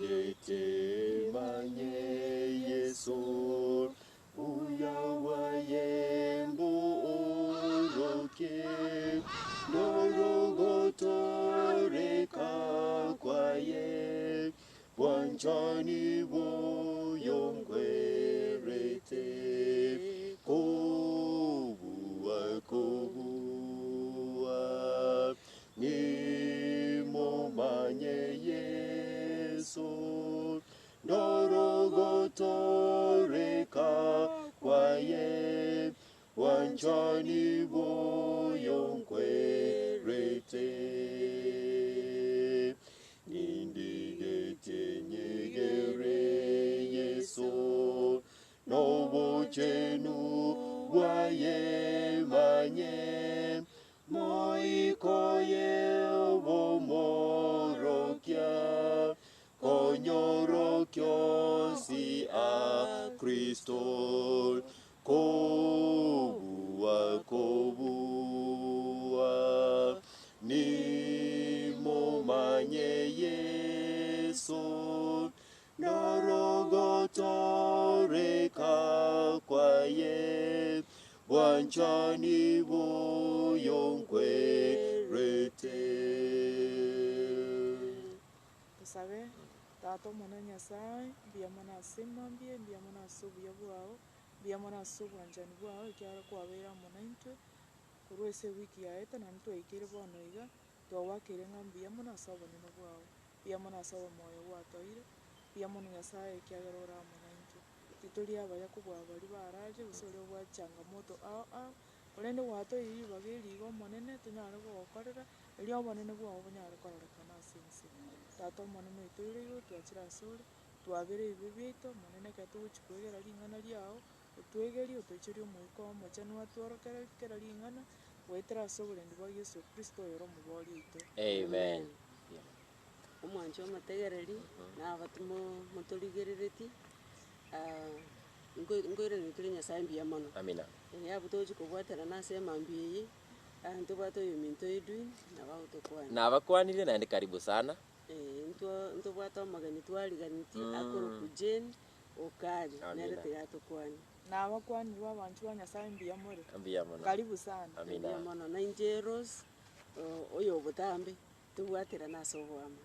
Getemanye Yesu uyawaye mbuuruke norogotoreka kwaye wanjani boyongwerete kobua nimomanye Yesu norogotoreka kwaye wanjani boyongwerete nindigete nyegere Yesu nobochenu waye manye moikoye bomorokia konyorokyo si a Kristo kobua nimomanye Yesu norogotoreka kwaye wanjani boyongwerete. Tusabe tato mwana Nyasaye mbiyamana asema mbiyamana asubuya bwao mbiyamana asubu wanjani bwao ikyara kwabera monaintu kurwese wiki yaeta na ntu aikire bono iga twawakire ngambiyamana asabone no bwao mbiyamana asaba moyo watoire mbiyamana Nyasaye ikyagarora monaintu tituli abaya kubwa bali baraje usore bwa changamoto Olende wato iri bageri go monene tunyare gukorera eri obonene bwao bunyare kororekana asense tato monene iturire twachira sore twabere ibibito monene katuchikwegera ringana ryao utwegeri utochiri umuiko omochanu atworokera kera ringana wetera soburende bwa Yesu Kristo yoro mubori ito. Amen. Omwancho mategereri nabatumo muturigerereti ngoire nituri Nyasaye mbiyamano. Amina. Yabutoji kubwatera nasema mbiyi ntubwato yominto idwi nabautokwani. Nabakwanire naende karibu sana. Ntubwato magani twaliganiti akoro kujeni okali nerete yatokwani. Nabakwani babantu ba Nyasaye mbiyamore. Mbiyamano. Karibu sana. Amina. Mbiyamano na injeros oyo butambe tubwatera nasobwama.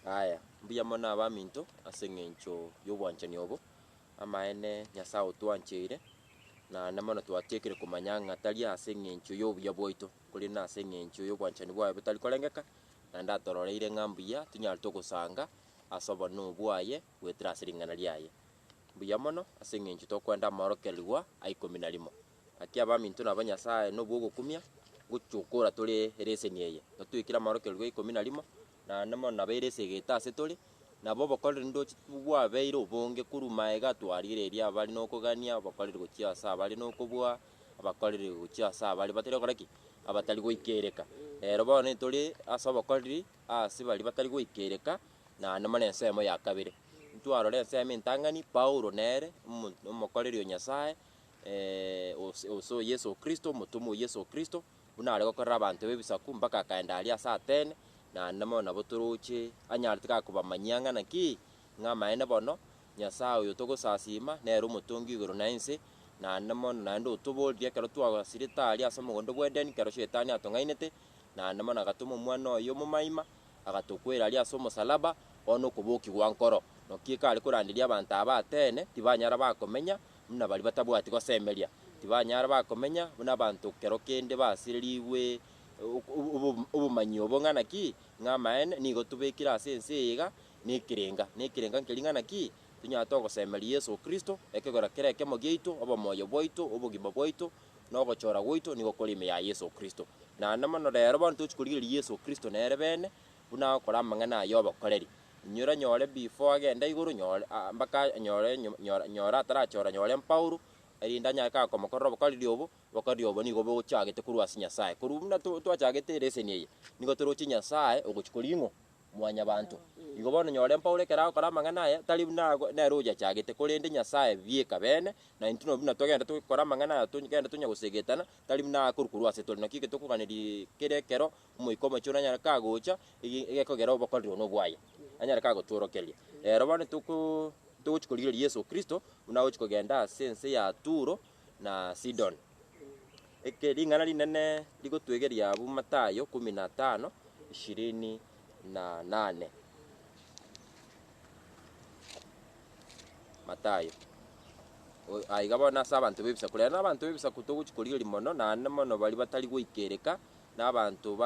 Aya, mbiyamano abaminto asengencho yobwanchani obo amaene Nyasaye otwanchire na namono twatekere kumanyanga tali asengencho yobuya bwoito kuri na asengencho yobwanchani bwaye butali kolengeka na ndatororeire ngambuya tunyalto kusanga asobo no bwaye wetira siringana lyaye mbiyamano asengencho tokwenda morokelwa aikomina limo akia baminto na Nyasaye no bwo gukumya guchukura tuli reseni yeye tutwikira morokelwa aikomina limo na namono naberese getase tuli nabo bakorera ndo bwa beire obonge kuruma ega twarire eri abali no kugania bakorera gukiasa abali no kubwa abakorera gukiasa abali batari koraki abatari goikereka rero bone tuli asa bakorera asibali batari goikereka na namane nsemo ya kabire ntwarore nsemo ntangani Paulo nere umukorera Nyasaye oso Yesu Kristo mutumu Yesu Kristo bunare gokorera abantu bebisaku mpaka kaenda ali asa 10 na namona boturuche anyartika kubamanyanga naki ngamaene bono Nyasaye uyo togosasima nero mutungi iguru nainse na namona nando tuboldia kero twagasirita asa mugondo bwendeni kero shetani atongainete na namona gatumo mwana oyo mumaima agatukwera ali asa musalaba ono kubuki gwankoro nokika ali kurandiria abantu abatene tibanyara bakomenya muna bali batabwati gosemeria tibanyara bakomenya muna abantu kero kende basiririwe ubumanyi obongana ki ngamaene nigo tubekira asense iga nikirenga nkiringana ki tunyato gosemeria Yesu Kristo ekegora kereke mogito obomoyo bwoito obugima bwoito no gochora bwoito nigo kolime ya Yesu Kristo na namano rero bantu tukurigiri Yesu Kristo nere bene buna okora mangana yo bakoreri nyora nyore before agenda iguru nyore mbaka nyora atarachora nyore Paulo erinda nyaka komokoro bakoreri obo nigo bochagete kurwasi Nyasaye kurumna twachagete reseni ye nigo turuchi Nyasaye ogochikoringo mwanya bantu nigo bono nyore Paulo kera okora mangana ya tali na roja chagete kurende Nyasaye bieka bene na intuno buna togenda tukora mangana tugenda tunyagusegetana tali na kurukurwase tuli nakike tukuganiri kerekero muikomo chona nyaka gocha igekogera obakoreri no bwaye anyare kagotworokeria rero bono tugochikorigeria Yesu Kristo buna gochikogenda ase ense ya Turo na Sidon. Ring'ana rinene rigotwegeria abwo Mathayo 15:28. Mathayo aiga bono ase abanto b'ebisaku rero abanto b'ebisaku togochikorigeria mono naende mono bari batari goikereka n'abanto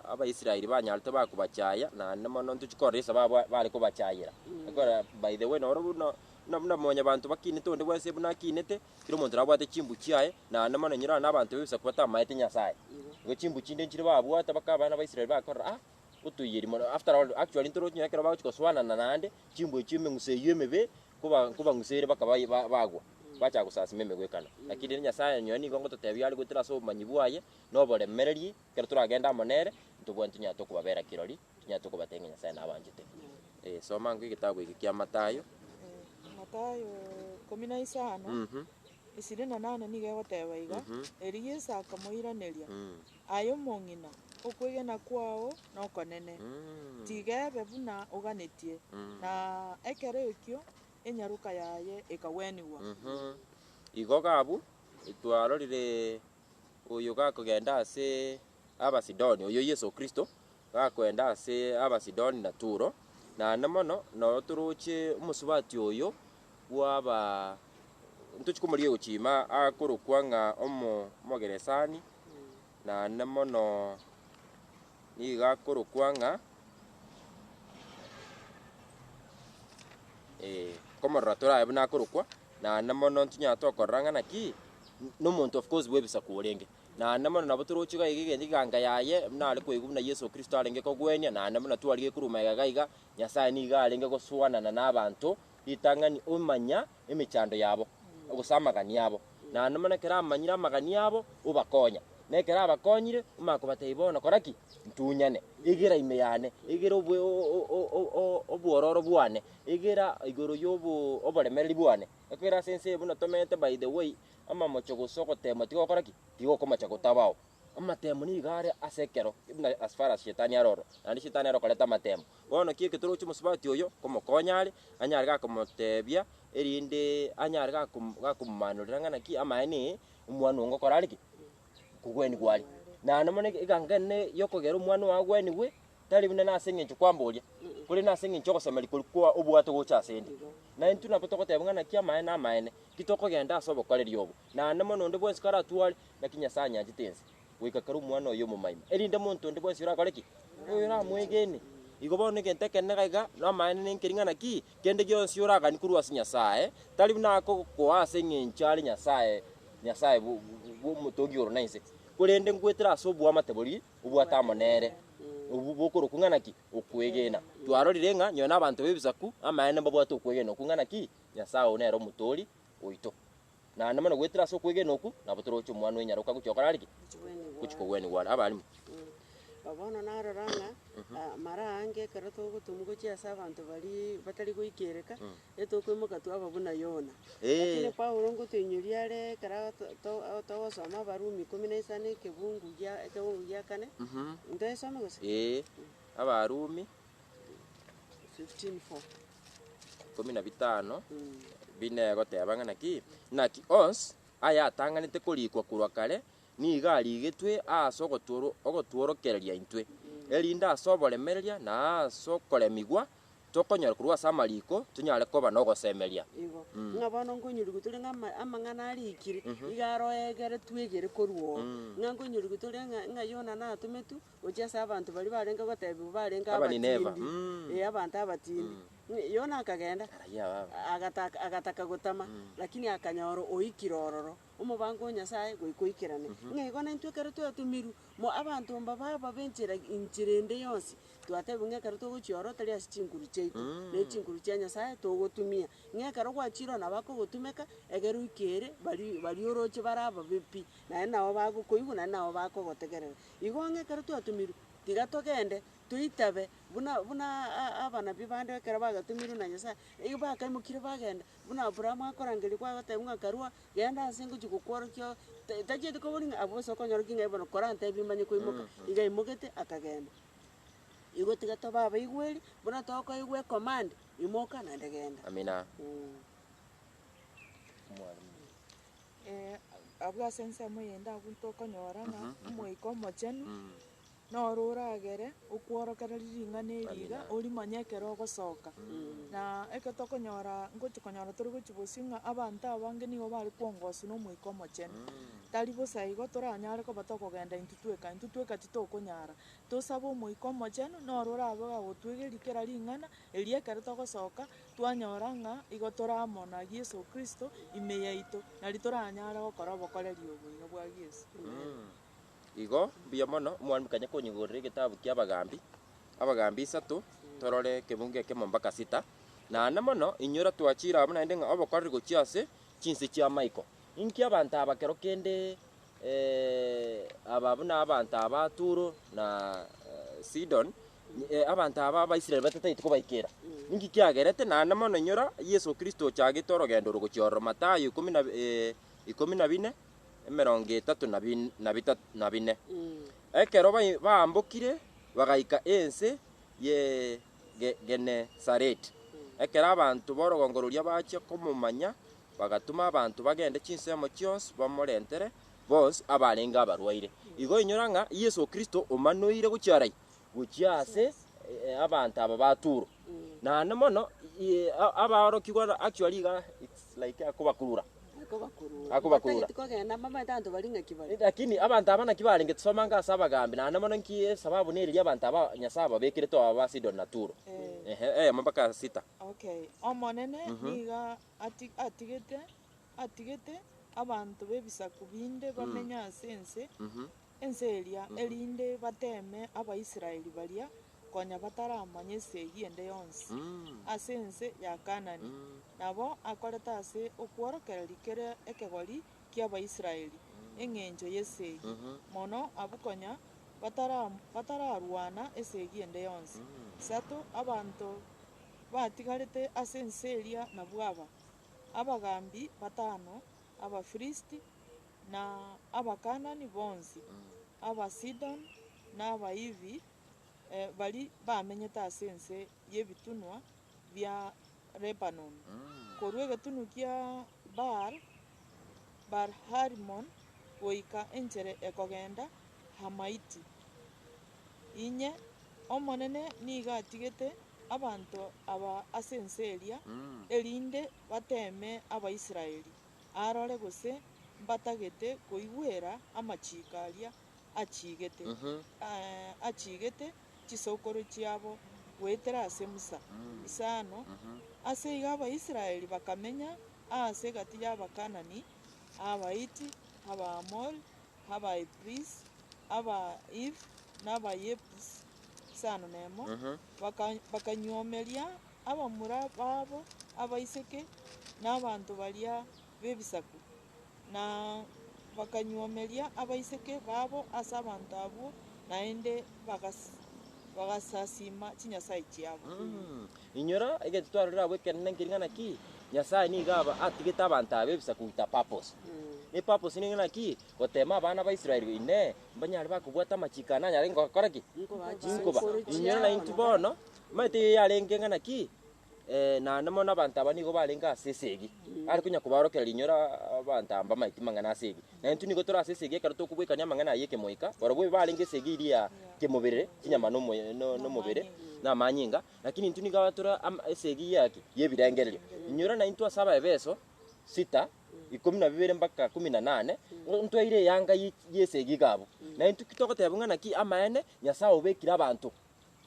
abaisiraeli banyarete bakobachaya naende mono ntochikoresa bare kobachayera ekora by the way noro buno na monya bantu bakinete onde bwese buna kinete kiro omonto nabwate chimbu chiaye naende mono nyira n'abanto b'ebisaku batamaete nyasaye igo chimbu chinde nchire babwata bakabana baisiraeli bakora utuyeri mono after all actually ntoro nyakera bagochikoswanana naende chimbu echime ng'useiyo emebe kuba ng'useire bakaba bagwa bacha gusasima emegwekano lakini nyasaye nyoni gongo totebia ari gutira so manyi bwaye no boremereri kero turagenda monere ntubwantu nyato kubabera kirori nyato kubatenge nyasaye nabanjite soma ngo igitabu iki kya Mathayo 15 28 niga goteba iga eri Yesu akamoiraneria ayo mong'ina okwegena kwao no konene tigebe buna uganetie na ekero ekio enyaruka yaye ekaweniwa igo gabu twarorire oyo gakogenda ase abasidoni oyo Yesu Kristo gakwenda ase abasidoni na Turo naende mono no turuche omusubati oyo bwaba ntochikomorie gochima akorokwa ng'a omogeresani naende mono niga akorokwa ng'a komorora toraye buna akorokwa naende mono ntunyara tokorora ng'a naki nomonto of course bwebisaku orenge naende mono nabo torochi gaiga ganga yaye nare koigwa buna Yesu Kristo arenge kogwenia naende mono twarige kuruma gaiga nyasaye niga arenge goswanana n'abanto ritang'ani omanya emechando yabo ogosamagani yabo naende mono ekero amanyire amagani yabo obakonya nekero abakonyire omakobata bono koraki ntunyane igera ime yane igera obwororo bwane igera igoro yobo oboremereri bwane ekera sense buna tomete by the way amamocho gosogotema tigo koraki tigo komacha gotabao amatemo ni gare asekero as far as shetani aroro nandi shetani arokoreta amatemo bono kieke toroche musubati oyo komokonyare anyare gakomotebia erinde anyare gakomumanurira ng'ana ki amaene omwana ongokora ariki kugweni gwari naende mono igangene yokogera omwana wagweni gwe tari buna nase eng'encho kwamboria kore nase eng'encho ogosomeri kori kwa obwate gocha ase ende naende ntwe nabo togoteba ng'ana ki amaene amaene kitokogenda ase obokoreri obo naende mono onde bwensi kare atware naki nyasaye anyanchete ense goika kare omwana oyo omomaima erinde monto onde bwensi orakore ki oyo ramwegene igo bono egento ekene gaiga na amaene nenkeri ng'ana ki kende gionsi oragani korwa ase nyasaye tari buna akogokoa ase eng'encho are nyasaye bw'omotongi oro nainse korende ngwetera ase obwamate bori obwate amonere bokoroku ng'ana ki okwegena twarorire ng'a nyona abanto b'ebisaku amaene mbabwate okwegena oku ng'ana ki nyasaye one ere omotori oito naende mono gwetera ase okwegena oku nabo toroche omwana onyaroka gochokora ariki gochikogweni gware abarimu bono narora ng'a mara ange ekero togotumwa gochia ase abanto bari batari goikereka etokoimoka twaba buna Yona lakini Paulo ngotoinyoria are ekero togosoma Abarumi 15 ekebungu gia kane ntoesome gose Abarumi 15:4 bine goteba ng'ana ki naki ons aya atang'anete korikwa korwa kare niga arigetwe ase ogotworokereria intwe erinde ase oboremereria na ase okoremigwa tokonyora korwa ase amariko tonyare koba nogosemeria igo ng'a bono nkonyorigu tore ng'a amang'ana arikire iga aroegere twegere korwa ng'a nkonyorigu tore ng'a Yona natometu gochia ase abanto bari barenge gotebiwa barenge abatindi abanto abatindi Yona akagenda agataka gotama lakini akanyora oikire ororo omobango wa nyasaye goikoikerane ng'a igo na intwe kero twatumiru mo abanto mbababa benchera inchirende yonsi twatebiwa ng'a ekero togochiora tari ase chinkuru chiaitu na chinkuru chia nyasaye togotumia ng'a ekero gwachire ona bakogotumeka egere oikere bari oroche baraba pi naende nabo bagokoigwa naende nabo bakogotegerera igo ng'a ekero twatumiru tiga togende tuitabe buna abanabi bande ekero bagatumirwe na nyasaye igo bakaimokire bagenda buna Abrahamu akorangeri gwagotebwa ng'a karua genda ase ngochi gokworokia tachiete kobori ng'a abo ase okonyora ki ng'a bono kora ntebi manye koimoka iga imogete akagenda igo tiga tobaba igweri buna toko igwe command imoka na ndegenda. Amina. Mwalimu. Abwa sense moyenda guntokonyora na moiko mochenu norora agere okworokera ring'ana eriga orimanyekero ogosoka na eketokonyora ngochikonyora tori gochibosinga abanto abange nigo bari kwongosu na omoiko mochenu tari bosa igo toranyare koba tokogenda intutweka titokonyara tosaba omoiko mochenu norora abe gagotwegeri kera ring'ana eri ekero togosoka twanyora ng'a igo toramona Yesu Kristo ime yaito nari toranyara gokora obokoreri oboiga bwa Yesu. Igo mbuya mono omwalimu kanya konyigorera egetabu kia abagambi 3 torore kebunge kemo mpaka 6 na mono inyora twachira abo naende ng'a obokoreri gochia ase chinse chia Michael inki abantu abakero kende aba buna abantu aba Turo na Sidon abantu aba Abaisiraeli batataiti kobaikera inki kiagerete na mono inyora Yesu Kristo chagete orogendo rogochiorora Matayo 14 34 ekero baambokire bagaika ense ye Genesaret ekero abantu borogongororia bachia komomanya bagatuma abantu bagende chinsemo chionsi bamorentere bonsi abarenge abarwaire igo inyora ng'a Yesu Kristo omanoire gochiarai gochia ase abantu aba baturo na mono abarokigwa actually it's like akubakurura kogenda mama tanto baringa kibali lakini abantu abana kibalenge tusomanga asa abagambi na mono nkiye sababu nereria abantu aba nyasaba bekire to aba Sidon na Turo mpaka 6. Okay omonene niga atigete abantu bebisaku binde bamenya ase ense eria erinde bateme Abaisiraeli baria konya bataramanya esegi ende yonsi ase ense ya Kanani nabo akoreta ase okworokereri kere ekegori kia Abaisiraeli eng'encho yesegi mono abukonya batararwana esegi ende yonsi sato abantu batigarete ase ense eria nabwo abagambi 5 Abafilisti na Abakanani bonsi Abasidon na Abaivi bari bamenyete ase ense yebitunwa bia Lebanon korwa egetunu kia Bar Harimon goika enchere ekogenda Hamaiti inye omonene niga atigete abantu aba ase ense eria erinde bateme Abaisiraeli arore gose batagete koigwera amachiko aria achigete chisokoro chiabo goetera ase Musa isano ase iga Abaisiraeli bakamenya ase gati ya Abakanani Abaiti Abaamori Abaebris Abaiv na Abayebus isano nemo bakanywomeria abamura babo Abaiseke n'abantu baria bebisaku na bakanywomeria Abaiseke babo ase abantu abo naende bagasasima chinyasai chiabo inyora egetwarira bwekene nkiringana ki Nyasaye nigaba atigete abantu abebisaku ta purpose ni purpose ningana ki gotema abana ba Israeli ine banyari bakubwata machikana nyari ngokora ki inkuba inyora na intubono maite yarenge ngana ki na namo n'abantu abanigo barenga asesegi ari kunya kubarokera inyora abantu amba maiti mangana asegi na intu nigo tora asesegi ekaro to kubwikanya mangana yeke moika barabwe barenge segi iria kemobere kinyama no mobere na manyinga lakini intu nigo batora esegi yake yebirengererio inyora na intu asaba ebeso 6:12 mpaka 18 ntwaire yanga yesegi gabo na intu kitogotebungana ki amaene Nyasaye obekira abantu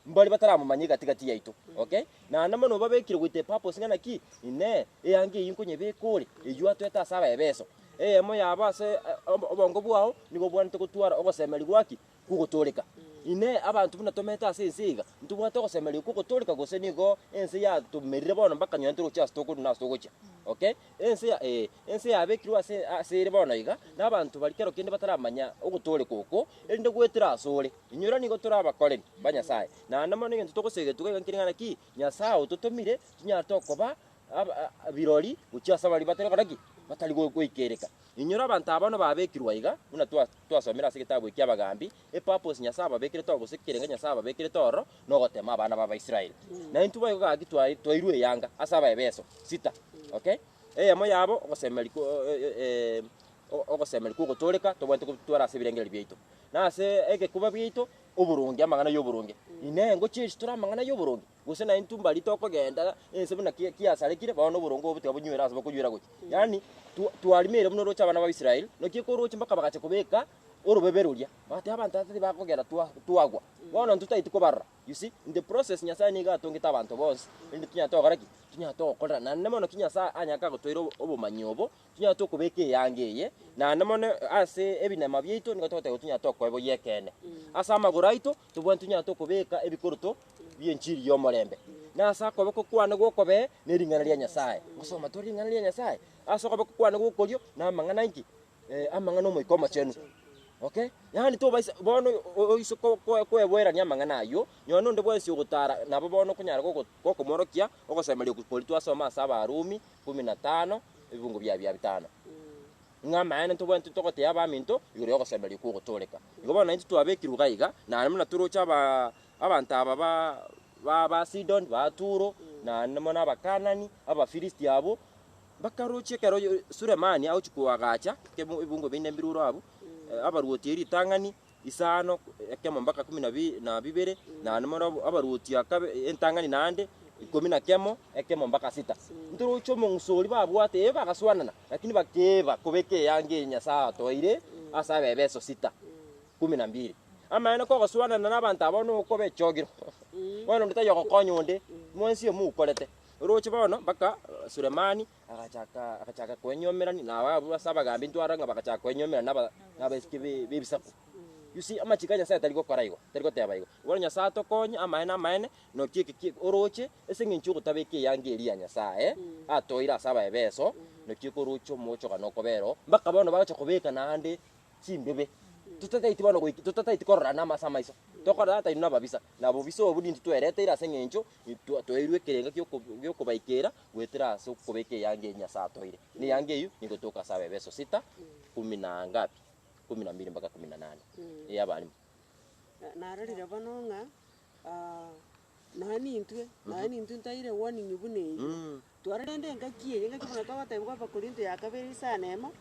mbali bataramumanye gatigati yaitu okay na namono babekire gwite purpose ngana ki ine eyange yinkonye bekore eju atweta asaba ebeso emo yabase obongo bwao nigo bwanite gutwara ogosemeri gwaki kugotoreka ine abantu buna tometa ase ensiga ntubwate ogosemeri kugotoreka gose nigo ense ya tumerire bono mpaka nyantiro cha stoko na stoko cha okay ense ya bekirwa ase bono iga n'abantu barikero kende bataramanya ogotoreka uko erinde gwetira asore inyura nigo turabakoreri banyasaye na namono ngento togosege tugakiringana ki Nyasaye utotomire kinyarto koba birori uchiasa bari batera karaki batari goikereka inyora abantu abano babekirwa iga muna twasomera ase gitabu kia bagambi purpose nyasaye babekire to gusekerenga nyasaye babekire toro no gotema abana ba Israeli na intu bayo gagi twairwe yanga asa baebeso sita okay emo yabo ogosemeri ko gotoleka tobwente kutwara ase birengeri byaito na ase kuba byaito oburungi amangana y'oburungi inengo chichitura amangana y'oburungi guse na intu mbali tokogenda ense buna kiasarekire baona oburungi obuti abunywera ase bakunywera goki yani twalimere muno rocha abana ba Israeli no kikoroche mpaka bagache kubeka orubeberuria bati abantu atari bakogera twagwa bona ntutaiti kubarra you see in the process nyasaye niga atongeta abantu bose indi tunyatogaraki tunyatokorera na nemono kinyasaye anyaka gotwira obumanyobo tunyatokubeke yangeye na nemono ase ebinema byaito nigo togote tunyatokwebo yekene asa amaguraito tubwe tunyatokubeka ebikoruto byenchiri yomorembe na asa kobeko kwane gokobe neringana lya nyasaye gusoma tori ringana lya nyasaye asa kobeko kwane gokorio na amangana inki amangana omoikoma chenu okay yani to baisa bono oiso ko ebwera nyamangana ayo nyono nde bwesi ogotara nabo bono kunyara gokomorokia ogosemeria kupoli twasoma asa Arumi 15 ebungo bya 5 ngama ene to bwente togote abaminto igoro yogosemeria kugotoleka igo bono intu twabekirwa iga na muna turocha abantu aba ba Sidon ba Turo na nemona abakanani abafilisti abo bakaroche kero Sulemani au chikuagacha kebungo bine mbiruro abo abaruoti eri tangani isano ekemo mpaka 12 na nemona abaruoti akabe entangani nande 10 ekemo mpaka 6 nturocho mungsori babwate bagaswanana lakini bakeba kubeke yange nyasa toire asa bebeso 6 12 amana ko gaswanana nabantu abono uko bechogiro bono nditayo gokonyonde mwensi omukorete roche bono mpaka Sulemani agachaka kwenyomerani na aba sabagambi ntwaranga bagachaka kwenyomerana n'abeskibe bibisaku you see amachikanya sa tari gokoraigo tari gotebaigo bono nyasaye tokonya amaene no kiki oroche esenginchu gotabeke yange ya nyasaye atoira saba ebeso no kiko rocho mocho kanokobero mpaka bono bagacha kubeka nande chimbebe tutataiti bono goiki tutataiti korana masama iso tokora ata ina babisa na bobiso obudi ntwerete ira sengencho twairwe kerenga gyoko baikera gwetera so kubeke yange nyasaye toire ni yange yu niko toka sabe beso 6 10 ngapi 12 mpaka 18 abali nararira banonga nani intwe ntaire warning ibune twarende ngakiye ngakibona twabata ibwa bakorinto yakabiri sanemo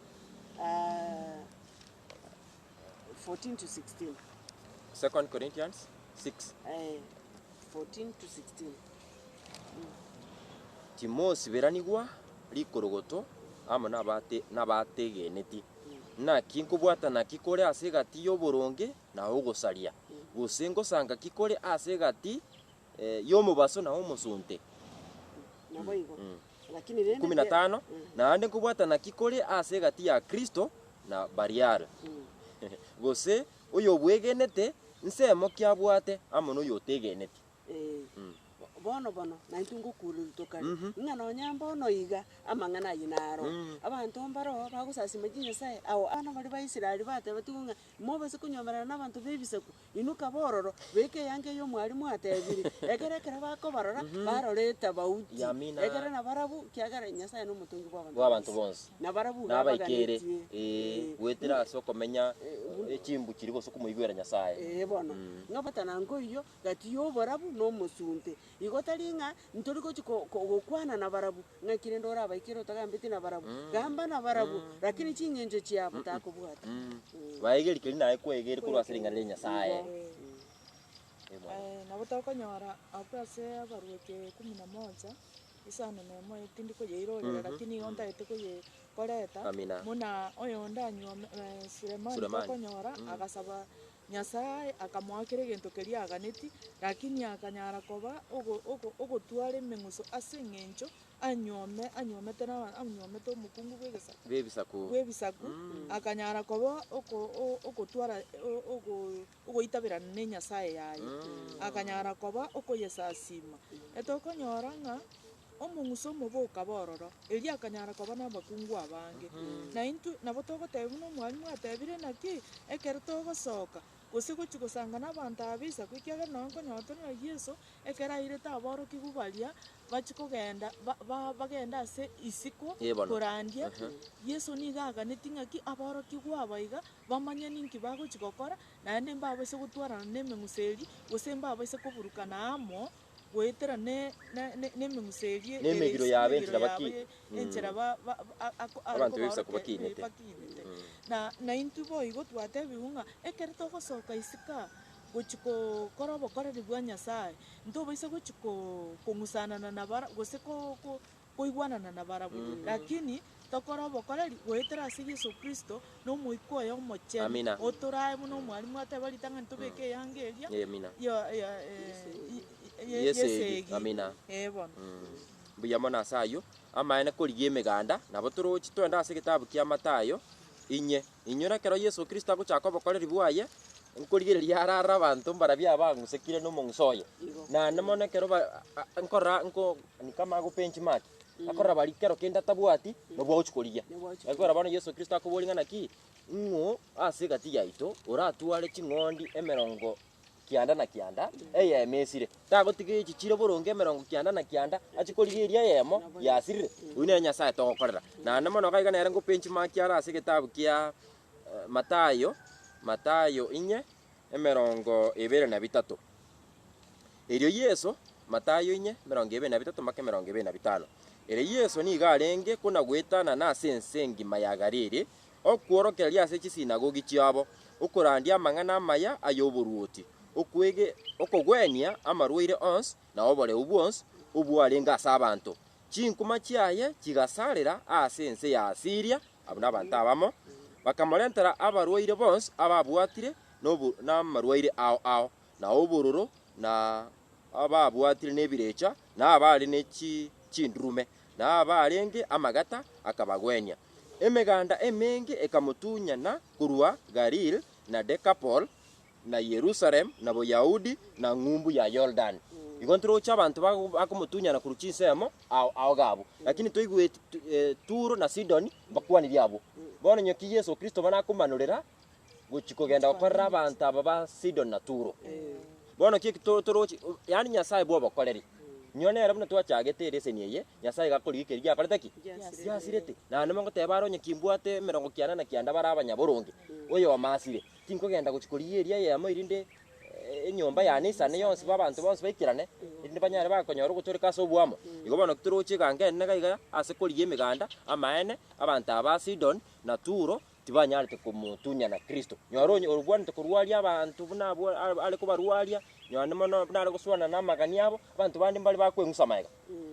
14 to 16 2 Corinthians 6 14 to 16 Timosi beranigwa likorogoto ama nabategeneti na kinkubwata na kikore ase gati yoboronge na ogosaria gusengo sanga kikore ase gati yomubaso na omusunte naboigo lakini rene 15 na ande kubwata na kikore ase gati ya Kristo na bariare gose oyo bwegenete nsemo kyabwate amono yotegenete bono na intungo kulutokani ngana nyambo no iga amangana yinaro abantu mbaro bagusasima jinyasaye awo ana bali ba Israeli bate batunga mobe se kunyomera n'abantu bebisaku inuka bororo beke yange yo mwalimu atebiri egerekera bako barora baroreta bauti egere na barabu kyagara nyasaye no mutungi bw'abantu bonse na barabu nabaikere gwetera soko menya ekimbu kiri gose kumuyigwera nyasaye bono ngabatana ngo iyo gati yo barabu no musunte igoteringa ntoriko gokwana na barabu ngakire ndora baikiro takambiti na barabu gamba na barabu lakini chingenje cyabo takubwata baigeri kiri naye kwegeri kurwasiringa nyasaye nabotokonyora apase abarueke 11 isano nemo etindiko yeirorera lakini onda etiko ye koreta muna oyo ndanywa Sulemani tokonyora agasaba nyasaye akamwakire gento keria aganeti lakini akanyara koba ogotware menguso asengencho anyome tena anyome to mukungu bwebisaku akanyara koba ogotwara ogoitabira ne nyasaye yaye akanyara koba okoyesasima etokonyoranga omunguso muboka bororo eri akanyara koba nabakungu abange na intu nabo togotebu no mwalimu atebire naki ekero togosoka gose gochi gosangana abanto abisa kwikiaga nonye konyotorera Yesu ekera airete aboroki bubaria bachi kogenda bagenda ase isiko korandia Yesu niga aganeti ng'aki aboroki gwabaiga bamanye ninki bagochi gokora naende mbabaise gotwarana na emeng'useri gose mbabaise koburukana amo goetera n'emeng'useri N'emegiro yabe enchera abantu bebisa kubakinete na intwe boigo twatebiwa ng'a ekere togosoka isika gochi kokora obokoreri bwa Nyasaye ntobaise gochi kong'usanana na bara gose koigwanana na barabwo lakini tokora obokoreri goetera ase Yesu Kristo n'omoiko oyo omochenu otorae buna omwarimu ateba ritang'ani tobeke eyanga eria Yesegi amina bono buya mono ase aywo amaene korigia emeganda nabo torochi twenda ase egetabu kia Matayo inyora kero Yesu Kristo agochaka obokoreri bwaye nkorigereria arara abanto mbarabia abang'usekire n'omong'uso oye naende mono ekero nkorora ni kama agobenchmark akorora bari kero kende atabwati nobwo ogochikorigia ekora bono Yesu Kristo akobori ng'a naki ng'o ase egati yaito oratware ching'ondi 90 eyemesire tagotiga echichire boronge 90 achikorigeria eyemo yasirire oyu nere Nyasaye togokorera naende mono gaiga nere ngobenchmark ara ase egetabu kia Matayo 4:23 erio Yesu Matayo 4:23 mpaka 25 ere Yesu niga arenge kona gwetana na ase ense engima ya Galili okworokeria ase chisinagogi chiabo okorandia amang'ana amaya ayoboruoti okogwenia amarwaire onsi na oboreu bwonsi obwarenge ase abanto chinkuma chiaye chigasarera ase ense ya Asiria abo nabanto abamo bakamorentera abarwaire bonsi ababwatire n'amarwaire ao na obororo na ababwatire n'ebirecha na abari n'echindurume na abarenge amagata akabagwenia emeganda emenge ekamutunyana kurwa Galili na Decapol na Yerusalem na Boyahudi na ng'umbu ya Yordan igo ntorocha abantu bakomutunyana kuru chinsemo ao gabo lakini toigwete Turo na Sidoni bakwaniria abo bono nyoki Yesu Kristo banakomanurera gochikogenda gokorera abantu aba ba Sidon na Turo bono ki torochi yani Nyasaye bwo bokoreri nyonera buna twachagete leseni eye Nyasaye gakorigikeria akorete ki yasirete na nemo ngoteba aro nyekimbwate 90 bara abanyaboronge oyo amasire tinkogenda gochikorigeria yemo irinde enyomba ya nisane yonsi babantu bonsi baikirane irinde banyare bakonyora gotoreka ase obwamo igo bono toroche gange nega ase korigia emeganda amaene abantu aba Sidon na Turo tibanyarete kumutunya na Kristo nyoro orubwanete kurwaria abantu bunabo ale kubarwaria nyone mono nare guswana na magani abo abantu bandi mbali bakweng'usa maega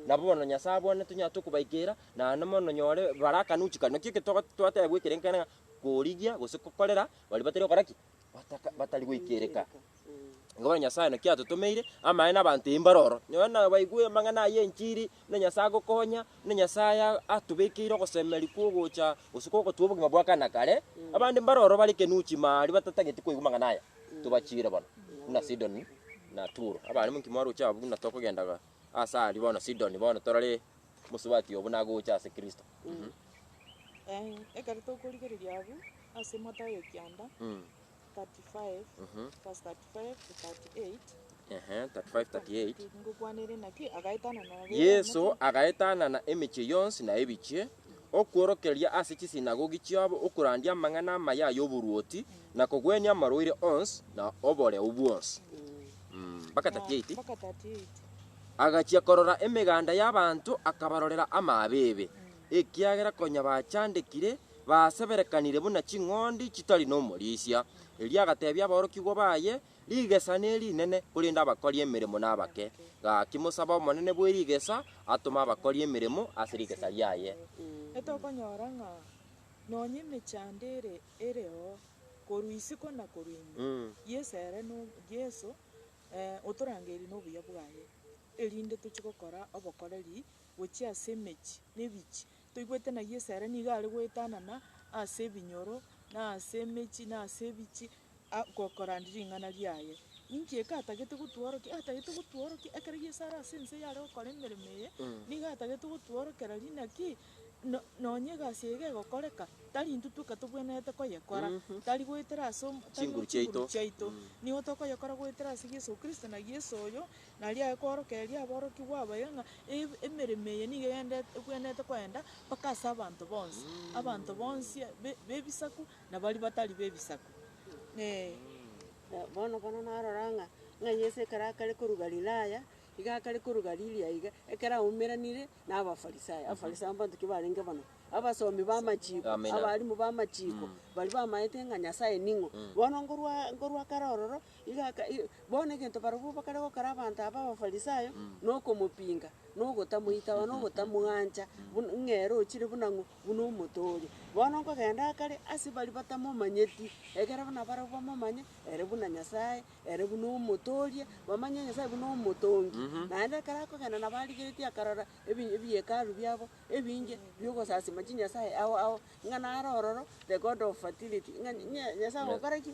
nabo bono Nyasaye bone tunyatu kubaikera na mono nyore baraka nuchikana kike twate bwekerenkana korigia gose kokorera bali batari okoraki batari gwikereka ngoba Nyasaye nokia tutumeire amaene abantu imbaroro nyona baigwe mang'ana yenchiri na Nyasaye gokonya na Nyasaye atubekire gosemeri kugocha usuko gotubo bwa bwakana kare abandi mbaroro bali kenuchi mali batatageti kuigwa mang'ana aya tubachire bana na Sidon na Turo abali munkimwaro chabo na tokogendaga asali bona Sidon bona torare musubati obuna gocha ase Kristo ekare tokorigereria abo ase Matayo kianda 35 verse 35 to 38 ngokwanire naki agaitana na Yesu agaitana na emiche yonsi na ebiche okworokeria ase chisinagogi chiabo okurandia amang'ana amaya ayoboruoti na kogwenia amarwaire onsi na oboreu bwonsi mpaka 38 agachia korora emeganda y'abantu akabarorera amabebe ekiagera konya bachandekire baseberekanire buna ching'ondi chitari n'omorisia eria agatebia aborokigwa baye rigesa nerinene kurinda abakori emirimo n'abake gakimusaba omonene bwa erigesa atuma abakori emirimo ase rigesa riaye etokonyora ng'a nonye emechande ereo korwa isiko na korwa ime Yesu otorangeri n'obuya bwaye erinde tochigokora obokoreri gochia ase emechi nebichi toigwete na Yesu niga are goetanana ase ebinyoro na ase emechi na ase ebichi gokorandiri ing'ana riaye inki atagete gotworoki ekero Yesu are ase ense yare gokora emeremo eye niga atagete gotworokera rinaki nonye egasi eye gegokoreka tari intwe tuka tobwenete koyekora tari goetera ase Chinguru chiaito. chiaito nigo tokoyekora goetera ase Yesu Kristo na Yesu oyo nari aekorokeria aborokiwa abaye ng'a emeremo eye niga ebwenete koenda mpaka ase abanto bonsi abanto bonsi bebisaku na bari batari bebisaku bono narora ng'a Yesu ekero akare korwa Galilaya iga akare korwa Galilia iga ekero aumeranire na abafarisayo abafarisayo banto ki barenge bono abasomi ba amachiko Amina. abarimu ba amachiko bari bamaete ng'a Nyasaye ning'o bono ngorwa akare ororo iga bono egento barabwo bakare gokora abanto aba abafarisayo nokomopinga nogotamoitawa nogotamwancha ng'ere ochire buna buna omotori bono nkogenda akare ase bari batamomanyeti ekero buna barabwo bamomanye ere buna Nyasaye ere buna omotoria bamanye Nyasaye buna omotongi naende ekero akogenda nabarigeretie akarora ebiekaru biabo ebinge biogosasima chi Nyasaye ao ng'a nare ororo the god of fertility ng'a Nyasaye ogokora ki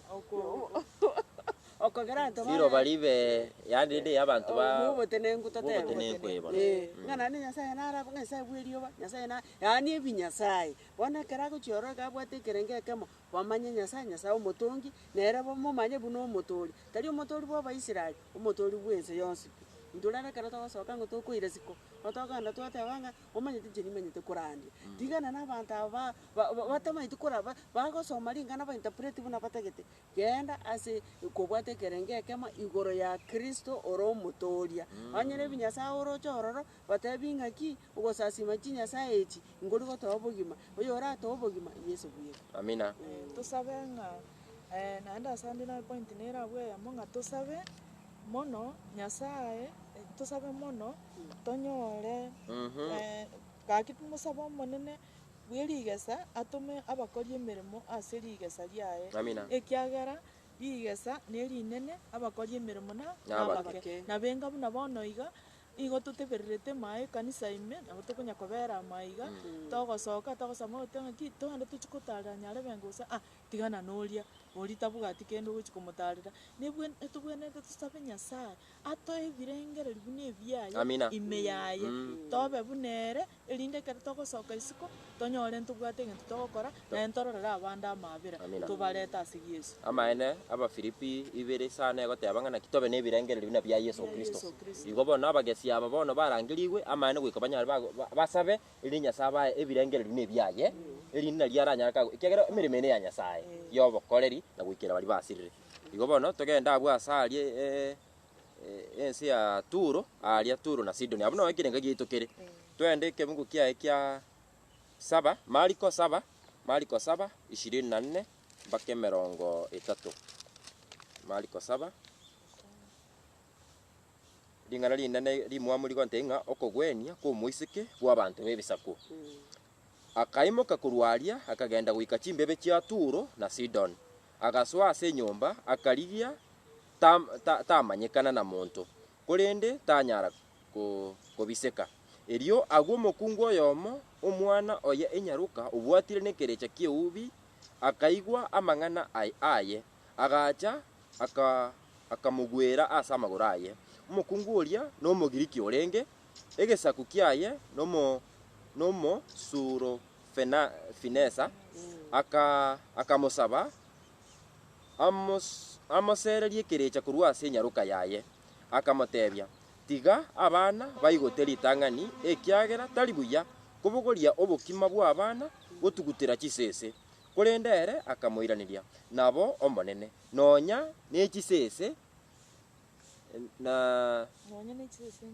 okogera anto Siro baribe yandinde abantu ba obotenengu totebe obotenengu ebo. ng'a nande Nyasaye naraba ng'a Nyasaye bwerioba Nyasaye na yani ebi Nyasaye bono ekero agochiorora gabwate ekerenge ekemo bamanye Nyasaye omotongi nere bomomanye buna omotori tari omotori bwa Abaisiraeli omotori bwa ense yonsi ndurara ekero togosoka ng'a tokoira siko otogenda twateba ng'a omanyete inche nimenyete korandia tigana na abanto aba batamaiti koraba bagosoma ringana bainterpreti buna batagete genda ase kobwate ekerenge ekemo igoro ya Kristo oro omotoria onyere ebi Nyasaye oroche ororo batebi ng'a ki ogosasima chi Nyasaye echi ngori gotoa obogima oyo oratoa obogima Yesu bwire Amina. tosabe ng'a naende asande na point nere abwo eyemo ng'a tosabe mono Nyasaye tosabe mono tonyore gaki tumosaba omonene bwa erigesa atome abakori emeremo ase erigesa riaye Amina. ekiagera rigesa nerinene abakori emeremo na Nabake. abake nabenga buna bono iga igo totebererete mae ekanisa ime nabo tokonya kobera maiga togosoka togosama gotenga ki toende tochi kotarera nyare bengusa tigana noria ori tabugati kende ogochi komotarera tobwenete tosabe Nyasaye atoe ebirengereri buna ebiaye Amina. ime yaye tobe buna ere erinde ekero togosoka isiko tonyore ntobwate egento togokora naye ntororere abande amabera Amina. tobarete ase Yesu Amaene Abafilipi ibere sana egoteba ng'a naki tobe na ebirengereri buna bia Yesu Kristo. Yesu Kristo. Igo bono abagesi aba bono barangeriwe amaene goika banyare basabe eri Nyasaye abae ebirengereri buna ebiaye erinde nari aranyara kago ekiagera emeremo ene ya Nyasaye yobokoreri na goikera bari basirire. Igo bono togenda abwo asarie ense ya Turo aria Turo na Sidoni abo no ekirenga giitokere twende kemungu kiae kia 7 Mariko 7 24 mpaka 30 Mariko 7 ringana rinene rimwamurigo ntenga okogwenia kwomoiseke bwa abantu bebisaku akaimoka kurwaria akagenda goika chimbebe chia Turo na Sidon agaswa ase nyomba akarigia tamanyekana na monto korende tanyara kobiseka erio agwo omokungu oyomo omwana oye enyaruka obwatire nekerecha kieubi akaigwa amang'ana aye agacha akamugwera ase amagoro aye omokungu oria nomogiriki orenge egesaku kiaye nomo suro finesa akamosaba amosererie ekerecha korwa ase enyaruka yaye akamotebia tiga abana baigote ritang'ani ekiagera tari buya kobogoria obokima bwa abana gotugutera chisese korende ere akamoiraniria nabo omonene nonya nechisese na nonya nechisese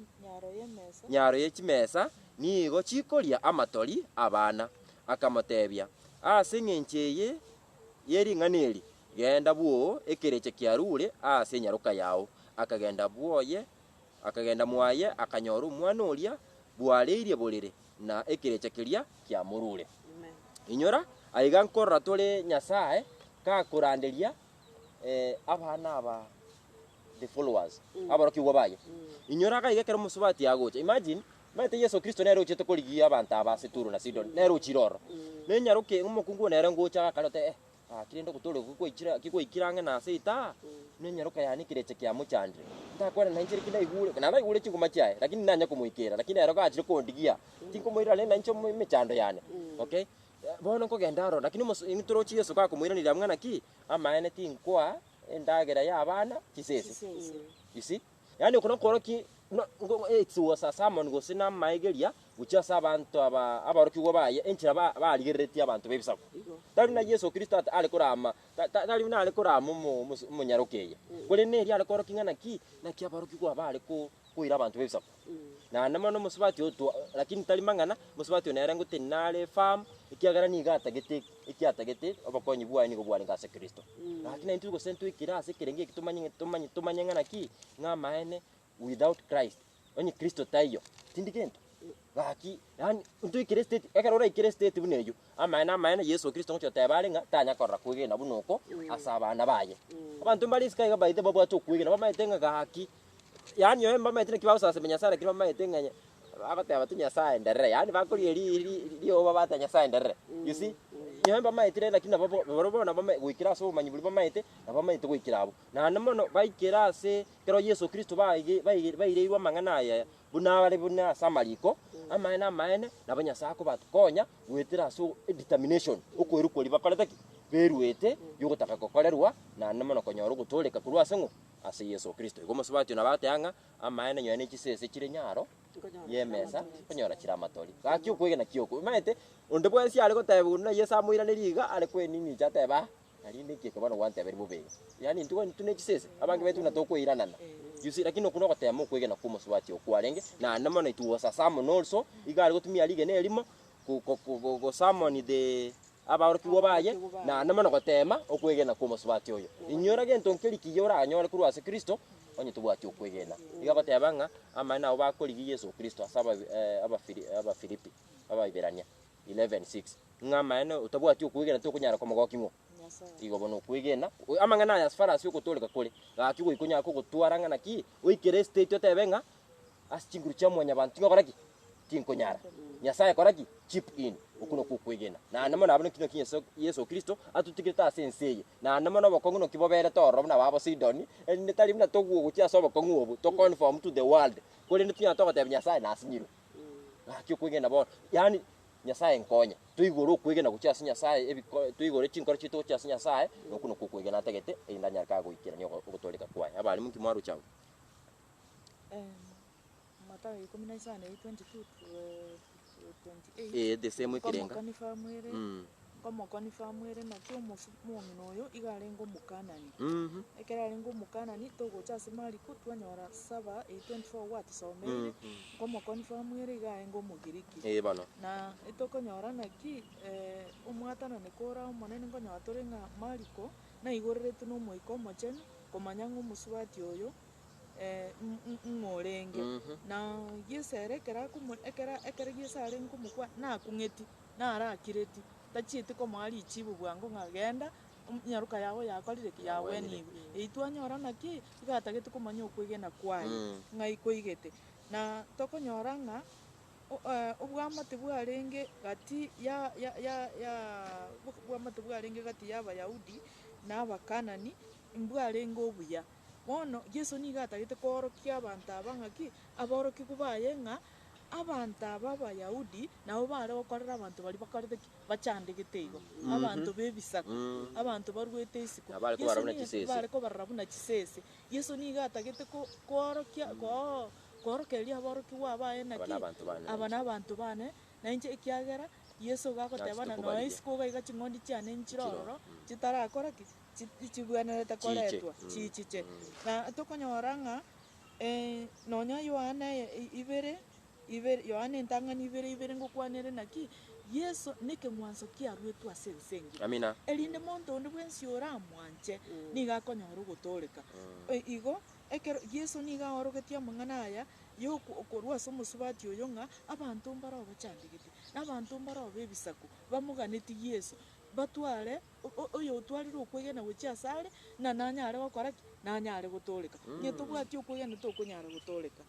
nyaro yechimesa nigo chikoria amatori abana akamotebia ase eng'enche eye yering'ana eri genda bwo ekereche kiarure ase enyaruka yao akagenda bwoye akagenda mwaye akanyora omwana oria bwareirie borere na ekereche kiria kiamorure inyora aiga nkorora tore Nyasaye kakoranderia abana aba the followers abarokigwa baye inyora kaiga kero musubati agocha imagine maite Yesu Kristo nero chete korigia abantu aba ase Turo na Sidon nero chiroro nenyaruke omokungu nere ngocha akarote kirenda gutore gikoikira na sita nenyaruka yani kireche kya muchandire ndakwana na injiri kinda igure na igure chinguma chae lakini nanya kumuikira lakini aroka achire kondigia tinkumwira nenda ncho mechando yani okay bono kogenda ro lakini niturochi Yesu ka kumwira ni ramwana ki amaene tinkwa endagera ya abana kisese you see yani kuno koroki no it was a sermon gusina maigeria guchasa abantu abaroki go baye enchira barigereti abantu bebisako tari na Yesu Kristo ali kurama tari na ali kurama munyarokeye kuri neri ali koroki ngana ki na ki abaroki go bari kuira abantu bebisako na namano musubati oto lakini tari mangana musubati onera ngo tenale farm ikiagara ni ikiatagete abakonyi bwani go bwani ngase Kristo lakini ntugo sentu ikirase kirenge kitumanye ngana ki ngama ene without Christ onye Kristo tayo tindikento gaki yani untu ikireste ekarora ikireste buneyo amaena Yesu Kristo ngocho tabarenga tanya korra kwigena bunuko asabana baye abantu mbali sika baite babo atokwigena bamaitenga gaki yani yo mbamaitene kibao sasa menyasara kiba maitenganya akate abatunya saa ndere yani bakuri rio babatanya saa ndere you see nyamba maitire lakini babo na bama gwikira so manyibuli bamaite na bamaite gwikira abo na namono baikira se kero Yesu Kristo bairwa mangana aya buna samariko amaena na banya sako batukonya gwitira so determination ukwiruko liba paletaki beruete yogotaka kokorerwa na namono konyoro gutoleka kurwa sengo ase Yesu Kristo igomo subati na batanga amaena nyane kisese kire nyaro yemesa konyora kira matori gaki ukwigena kiyoko maite onde bwesi ali gotebuna Yesu amuira niriga ali kwenini jateba ali ndike bana wante beri bube yani ntuko ntune kisese abange betu natokwiranana you see lakini okuno gotema ukwigena kumo subati okwarenge na namono ituosa salmon also igari gotumia lige ne elimo go salmon the abaroki gobaye na namono gotema okwigena kumo subati oyo inyora gento nkeri kiyora anyore kuru ase Kristo onye tubwati okwigena igabatebanga amana obakori Yesu Kristo asaba aba Filipi aba Iberania 11:6 ngama ene utabwati okwigena tokunyara komogoki ngo igo bono okwigena amangana ya as far as yokotoleka kole gaki go ikunya ko gutwaranga naki oikere state otebenga as chinguru cha mwanya bantu ngoraki tinkonyara nyasaye koraki chip in okuno kukwigena na namona abone kino kinyeso Yesu Kristo atutikita senseye na namona bokongo kibobere toro na babo Sidoni ni tali mna togu gucha so bokongo obu to conform to the world kole ni tunya togo te nyasaye na asinyiro gaki kwigena bo yani nyasaye nkonya tuigoro kwigena gucha nyasaye tuigoro chinkoro chito cha nyasaye okuno kukwigena tegete indanya ka guikira ni ogotoleka kwaye abali munki mwaru changu Mathayo 19:22-28 the same kirenga komo konifamwere na kyo mumino oyo igarengo mukanani ekerarengo mukanani togocha Mariko twanyora 7:24 watusomere komo konifamwere igarengo mugiriki bano na etokonyora naki umwatana nekora omonene ngonyora torenga Mariko na igorerete no moiko mochenu komanya ng'omusubati oyo ngorenge na yesere ekera yesare nkumukwa na kungeti na arakireti tachite ko mali chibu bwangu ngagenda nyaruka yawo yakorire yawe ni itwanyora naki igatagete kumanya okwigena kwaye ngai koigete na tokonyora nga obwamate bwarenge gati ya obwamate bwarenge gati y'Abayahudi n'Abakanani mbwarenge obuya bono Yesu nigatagete korokia abantu abangaki aboroki kubaye nga abantu b'Abayahudi nabo bare bakorera abantu bari bakorete bacandegete igo abantu bebisako abantu barwete isiko bare ko barabuna kisese Yesu nigatagete korokia korokeria aboroki wabaye naki abana abantu bane na inje ikiagera Yesu gakotebana no isiko gaiga chingondi cyane nchiroro chitarakora chibwanete koretwa chichiche na tokonyora nga nonya Yohana Yohana ntangani ibere ngokwanere naki Yesu nike mwanzo kiarwetu asensengi amina elinde monto ndi bwensi ora mwanje niga konyora gutoleka igo ekero Yesu niga orogetia mangana aya yo okorwa somusubati oyo nga abantu mbara obachandigite n'abantu mbara obebisako bamuganeti Yesu batware oyo utwarire okwegena guchi asare na nanya are bakora nanyare gutulika nye tubwati okwegena tokunyara gutulika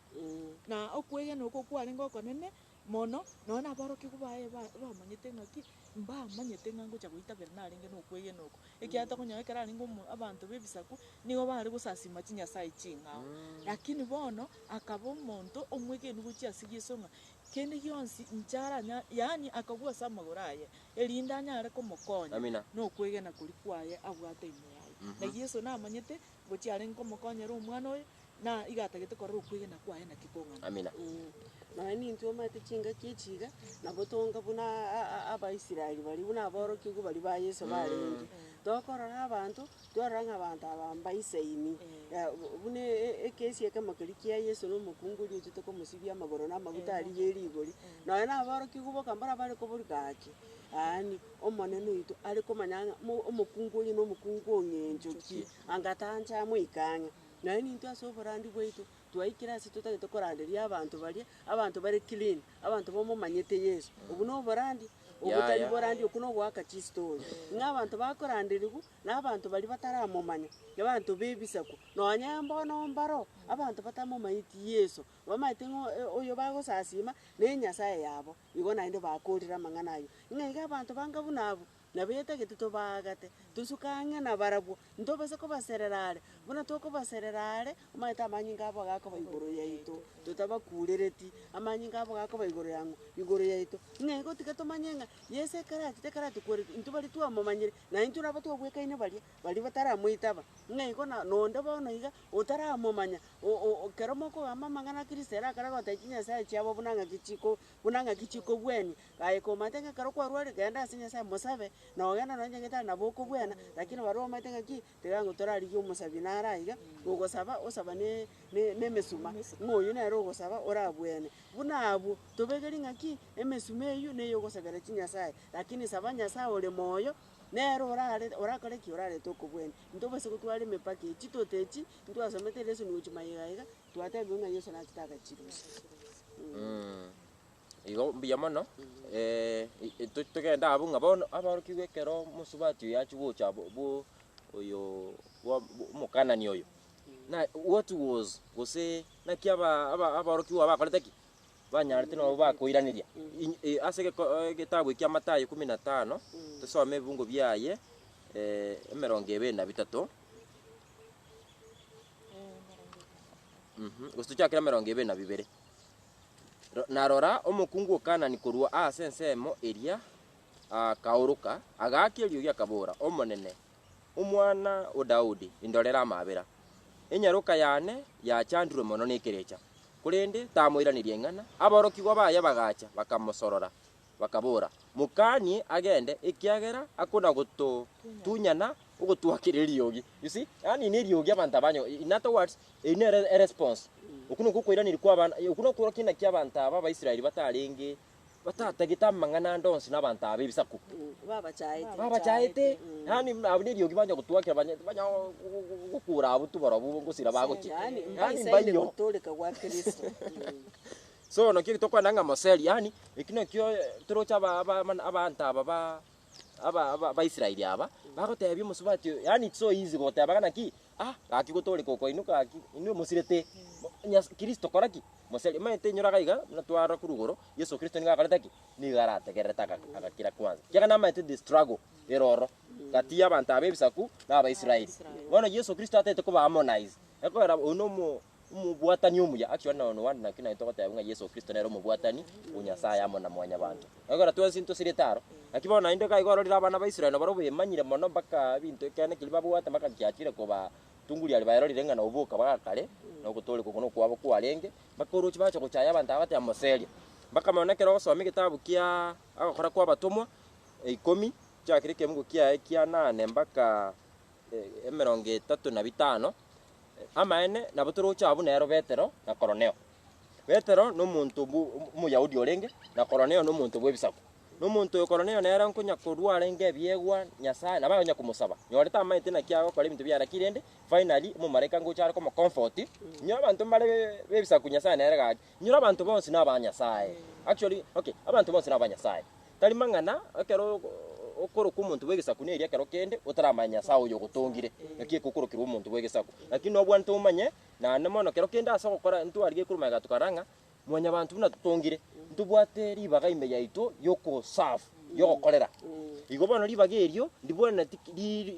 na okwegena oko kwarenga okonene mono nona aboroki kubaye bamanyete ng'aki mbamanyete ng'a ngocha goitabera narenge nokwegena oko ekiata konyoekera aringo abantu bebisaku nigo bare gosasima chinyasaye ching'ao lakini bono akaba omonto omwegeni gochia asigie songa kende gionsi ncharanya yani akagwa ase amagoro aye erinde anyare komokonya nokwegena kori kwaye abwate ime yaye na Yesu namanyete gochia arenge komokonyera omwana oyo na igatagete korora okwegena kwaye naki kong'ana naeni intwe omate chinga kichiga nabo tonga buna abaisiraeli bari buna aboroki igo bari ba Yesu barenge tokorora abantu twarora ng'abantu abambaisaini buna ekesi ekamakeri kia Yesu n'omokunguri ocho tokomosibia amagoro n'amaguta ari yerigori naye naboroki igo bokambara bare kobori gaki ani omonene oito ari komanya omokunguri n'omokungu ong'enchoki angatancha moikang'a naye nintwe ase oborandi bwaitu twaikira ase totagete koranderia abantu baria abantu bare clean abantu bomomanyete Yesu obu noborandi obutari borandi oku nogwaka chistori ng'abantu bakoranderiwu n'abantu bari bataramomanya abantu bebisaku nonya mbono mbaro abantu batamomanyeti Yesu bamaete oyo bagosasima n'enyasaye yabo igo naende bakorire amang'ana ayo ng'aiga abantu banga buna abo nabetagete tobagate tusukang'e na barabwo ntobase kobasererare buna tokobasererare omaete amanyinga abo gakoba igoro yaito totabakurereti amanyinga abo gakoba igoro yaito ng'aigo tiga tomanye ng'a Yesu ekarati kwereti intwe bari twamomanyire na intwe nabo twabwekaine bari bataramoitaba ng'aigo nonde bono iga otaramomanya kero mokogamba amang'ana Kristo ere akaragotechi chinyasaye chiabo buna ng'a kichiko bweni gaekomate ng'a kero kwarware genda ase Nyasaye mosabe na ogenda nonye ng'etari nabo okobwena lakini barua omaete ng'aki tigango torarigie omosabi naraiga ogosaba osaba nemesuma ng'oyo nere ogosaba orabwene buna abwo tobegeri ng'aki emesuma eywo neyo ogosabera chinyasaye lakini saba Nyasaye ore moyo nero orakore ki orarete okobwene ntobase gotwara emepaka echi totechi ntwasomete Yesu nigochimayiga twatebiwe ng'a Yesu nachitaka chirusi igo mbuya mono tugenda abo ng'a bono aboroki gwekero mosubati oyo achigocha bo oyo omokanani oyo na what was gose naki aboroki bakorete ki banyarete nabo bakoiraniria ase getabu kia Matayo 15 tusome ebungo biaye 23 gosituchakera 22 narora omokungu okanani korwa ase ensemo eria akaoroka agakia erio giakabora omonene omwana o Daudi indorera amabera enyaroka yane yachandurwe mono nekerecha kurende tamoiranirie ng'ana aborokigwa baye bagacha bakamosorora bakabora mukani agende ekiagera akona goto tunyana ogotwakiriria ogi you see yani ni riogi abantu abanyo in other words in a response okuno kukoiraniri kwa bana okuno kuro kina kia abantu aba Abaisiraeli batarenge batatagita mang'ana ndonsi n'abantu abebisaku babachaete yani abone riogi banja gotwakira banya gukura abutu barabu ngosira bagoki yani mbayo gutoleka gwa Kristo so no kiki tokwa nanga moseli yani ekino kyo turocha abantu aba Israeli aba bagotebia musubati yani it's so easy goteba kana ki gakigotoleka okoinuka inwe musirete Kristo koraki moseli maite nyoraga iga natwara kurugoro Yesu Kristo ni gakareta ki ni garategereta agakira kwanza kigana maite the struggle eroro gati abantu abebisaku n'aba Israeli bona Yesu Kristo atete ko ba harmonize ekora uno mubwatani umuya actually no one nakina itokota yabunga Yesu Kristo nero mubwatani unyasaye amona mwanya bantu ekora twasinto siretaro akibona indeka igororira abana ba Israeli baro bemanyire mono baka bintu kyane kilibabwata baka kyakire ko ba tunguri ali bayarorire ngana ubuka bakakale no gutole kuno kwabo kwalenge bakorochi bacho kuchaya abantu abate amoseli baka monekero osome gitabu kia agakora kwa batomwa 10 cyakirike mungu kia 8 mpaka 35 amaene na butorocha abu nero Petero na Koroneo. Petero no muntu muyahudi orenge na Koroneo no muntu bwebisaku. No muntu Koroneo nera nkunya korwa arenge byegwa Nyasaye na banya kumusaba. Nyoreta amaite na kiago kore bintu byara kirende finally mu mareka ngochara ko comfort. Nyo abantu mare bebisaku Nyasaye nera ga. Nyora abantu bonse na ba Nyasaye. Actually okay abantu bonse na ba Nyasaye. Tali mangana akero okoroka omonto bwegesaku neria kero kende otaramanya nyasaye oyo ogotongire naki ekokorokera omonto bwegesaku lakini obwanete omanye naende mono kero kende ase ogokora ntwarige kurumaiga tukaranga mwanya bantu buna tutongire ntubwate ribaga ime yaito yokosafu yogokorera igo bono ribaga erio ndibwana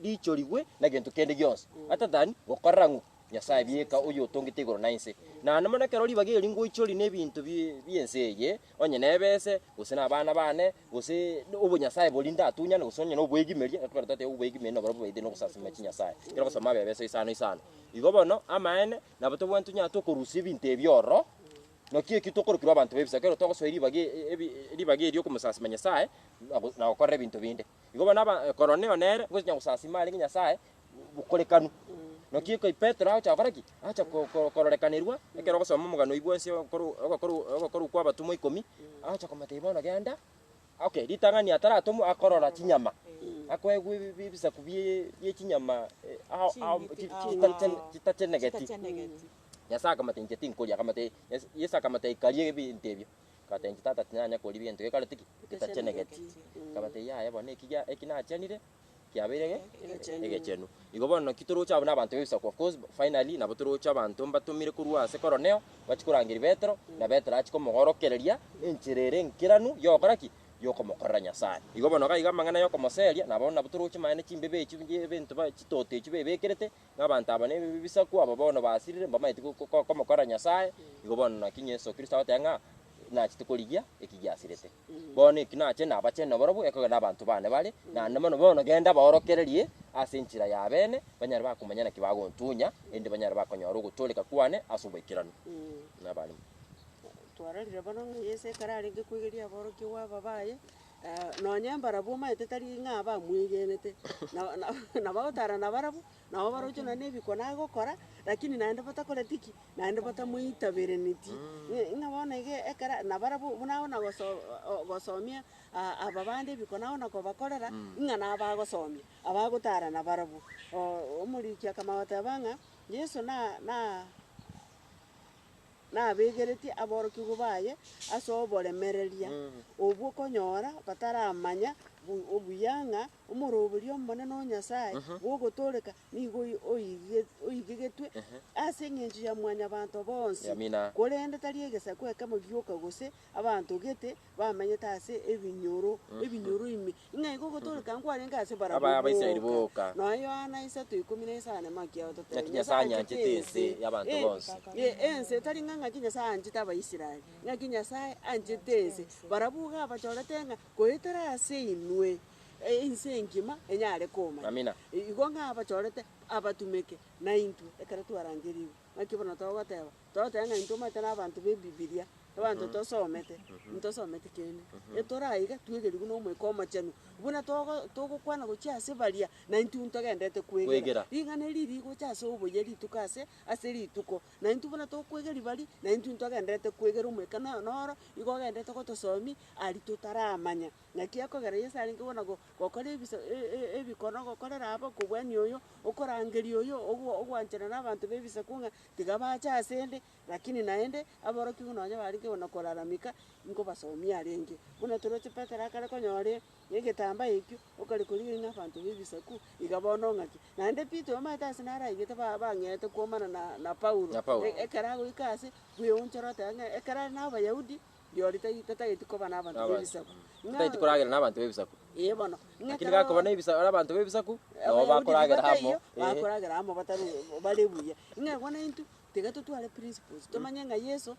richorigwe na gento kende gionse atatani gokorera ng'u nyasaye bieka oyo otongete igoro na inse naende mono kero ribaga erio ngoichori na ebinto biense eye onye nebese gose na abana bane gose obonyasaye borinda atunyane gose onye nobwegimeria natwara tate obwegimeria nobora bobaide no gosasima chinyasaye kero gosoma bebese isano isano igo bono amaene nabo tobwantu nyato korusia ebinto ebioro nokie kitokorokirwa abantu bebisa kero togosoira ribaga erio komusasima nyasaye na gokorera ebinto binde igo bono korone onere gonya gosasima ari nyasaye bukorekanu nokie ko Petro acha koraki acha kororekanirwa ekero gosoma omugano ibwense ogokoru kwa batumo 10 acha komate ibono genda okay ritangani ataratomu akorora chinyama akwegwe bibisa kubie chinyama chitachenegeti nyasaye kamate ncheti nkoria kamate yesa kamate ikarie ebinto ebio kata nchitata tinyanya kori bintu gekare tiki kitachenegeti kamate ya bono ekinachenire kiabirege egechenu igo bono kitorocha abana abantu bebisa of course finally nabo torocha abantu mbatumire kurwa ase koroneo bachikurangiri Petro na Petro achikomogorokereria encherere nkiranu yokoraki yokomokorera nyasaye igo bono gaiga mang'ana yokomoseria nabo nabo torocha maene chimbebe echi ebinto chitote echi bebekerete n'abantu abane bibisaku abo bono basirire mbamaiti komokorera nyasaye igo bono nakinye Yesu Kristo atenga nachitukorigia ekigiasirete bono ekinache nabachene borobu ekogenda abantu bane bari naende mono bono genda baorokererie ase enchira ya bene banyari bakumanyana kibagontunya ende banyari bakonyora ogotoreka kwane ase oboikirano nabari twararire bono Yesu ekarari ngekwigeria aboroki wa babaye nonya mbarabu maete tari ng'aba mwigenete na bagotara na barabu nabo barocho na nebiko nagokora lakini naende batakora tiki naende batamuitabere niti ng'abona ige ekara na barabu bunaona gosomia ababande biko naona ko bakorera ng'ana abagosomia abagotara na barabu omurikia kama batabanga Yesu nabegereti aboroki gobaye ase oboremereria obwo konyora bataramanya obuyanga omorobori omonene o nyasaye gogotoreka nigo oigegetwe ase eng'encho ya mwanya banto bonse korende tari egesa kweka mogioka gose abanto gete bamenyete ase ebinyoro ime ng'ai gogotoreka nkwarenge ase abaisiraeli boka no Yohana 3:19 makia ototenya nyasaye anchete ense y'abanto bonse ense tari ng'aki nyasaye anchete abaisiraeli ng'aki nyasaye anchete ense barabuga abachorete ng'a goetera ase inwe ense engima enyare koma amina igo ng'abachorete abatumeke na intu ekero twarangeriwe ng'aki bono togoteba togoteba intu omanyete na abanto bebibiria abantu tosomete ntosomete kene etoraiga twegerigu no mweko omachenu buna togokwana gochia ase baria na intu ntogendete kwegera ring'ana riri gocha ase oboyeri tukase ase rituko na intu buna tokwegeri bari na intu ntogendete kwegera omweka noro igo gendete gotosomi ari tutaramanya ng'aki akogera Yesu aringe bona gokora ebikono gokorera abo kobwani oyo okorangeria oyo ogwanchana n'abantu bebisa kunga tiga bacha asende lakini naende aboroki nonya bari ona kolalamika ngo basomia arenge buna toroche Petero akare konyore yegetamba ekyo okari kuri n'abantu bebisaku igabono ng'aki naende Peter omata sinara igete bang'ete kuomana na Paulo ekarago ikase bwionchorote ekara n'abayahudi yorita tatageti koba n'abantu bebisaku tatageti koragera n'abantu bebisaku bono lakini gakobana ebisa abantu bebisaku no bakoragera hamo bakoragera hamo bataru balebuya ng'abona intu tigato twale principles tomanyanga Yesu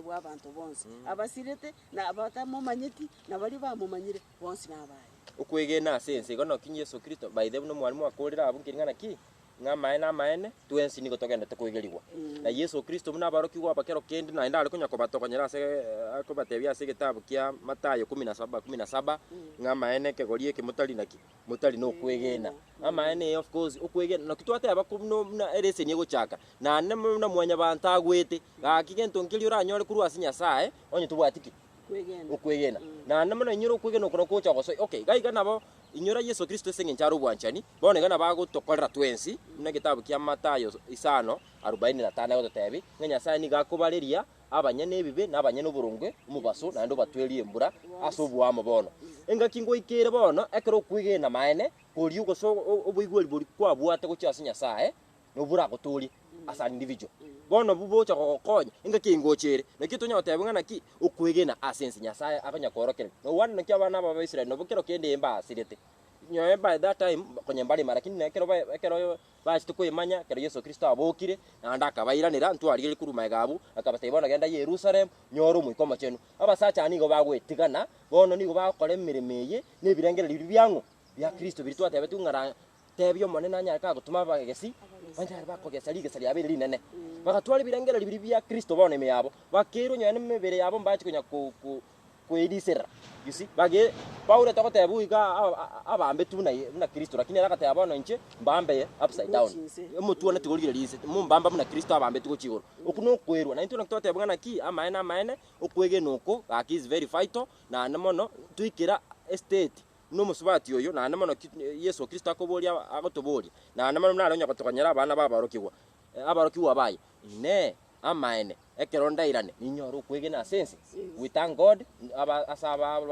bw'abantu bonse abasirete na abatamomanyeti na bali bamomanyire bonse nabaye okwegena sense gono kinye Yesu Kristo by them no mwalimu akorera abunkiringana ki ng'amaene twensi nigo togendete kwegeriwa na Yesu Kristo muna baroki gwa bakero kendi na ndale kunya kobatokonyera ase akobatebia ase gitabu kia Matayo 17:17 ng'amaene kegorie kimutali naki mutali no kwegena amaene of course okwegena no kitwate abakumno na erese ni gochaka na na mwanya bantagwete gakigento nkiri uranyore kuru ase Nyasaye onye tubwatiki okwegena na namana nyoro kwegena okoro kocha goso okay gaiga nabo inyora Yesu Kristo senge ncharo bwanchani bone gana bagotokorera twensi na gitabu kia Matayo 5:45 gototebi Nyasaye ni gakubareria abanye nebibe nabanye n'oburunge omubaso naende batwerie embura ase obwamo bono engaki ngoikere bono ekero kwigena maene kori ugoso obuigweri bori kwabwate gocha ase Nyasaye nobura goturi as an individual bono bubocha gokonya engaki ngochere nakio tonyotebwa naki okwigena asense Nyasaye abanyakorokere no one nakio abana aba Israel no bokero kende emba asirete nyoe by that time konyembali marakini nekero bachite kwimanya kero Yesu Kristo abokire nanda akabairanira ntwarire kuru magabu akabatebona genda Yerusalem nyoro mwikomo chenu abasacha nigo bagwetigana bono nigo bakore miremeye nebirengere byangu bya Kristo biritwate betungara tebyo monene anyaka gutuma bagesi banja bakogesa ligesali abiri linene bagatwara birengere bibiri bya Kristo bono emyabo bakero nyane mebere yabo mbachi kunya kwedisera you see bage Paulo takotebu iga abambe tuna na Kristo lakini arakateba bono nche mbambe upside down mutuone tigorire lise mumbamba muna Kristo abambe tugochigoro okuno kwerwa na intuna totebwa na ki amaene okwege nuko that is very vital na namono tuikira estate no musubati oyo na namono Yesu Kristo akoboria agotoboria na namono mnaronya gotokonyera abana abarokiwa baye ne amaene ekeronda irane ninyoro kwegena sense we thank God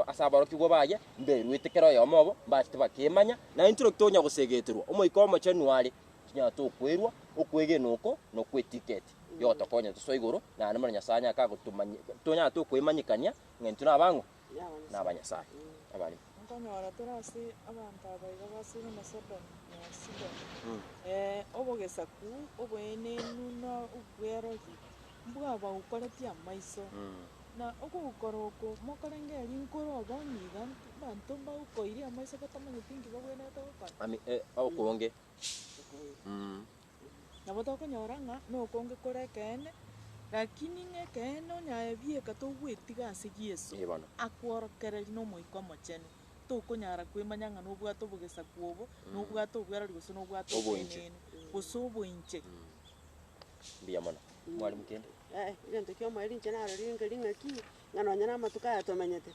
asabarokiwa baye mberu itekero yomobo mbati bakimanya na intro kitonya gusegeterwa omoiko omochenuari kinyato kwerwa okwege nuko no kweticket yotokonya tusoigoro na namono Nyasanya akagutumanya tonya to kwimanyikania ngentuna abangu na abanyasaye abali konyora turasi abantu abaiga basire Macedonia obogesaku obwenenu ubwerogi mbwaba ukoretia maiso na okukoroko mokorengeri nkoro bamiga bantu baukoire amaiso katamanya pingi babwena tokana ami okuonge nabo tokonyora nga no konge korekene lakini ngekene onyaebie katogwetiga ase Yesu akworokere no moiko mochenu tokonyara kwimanya nga nobwato bugesa kuobo nobwato bwera ligoso nobwato obwenene bosobo inche mbiyamona mwalimu kende gento kyo mwali inche naro ringeri ngaki nganonya na matuka atomenyete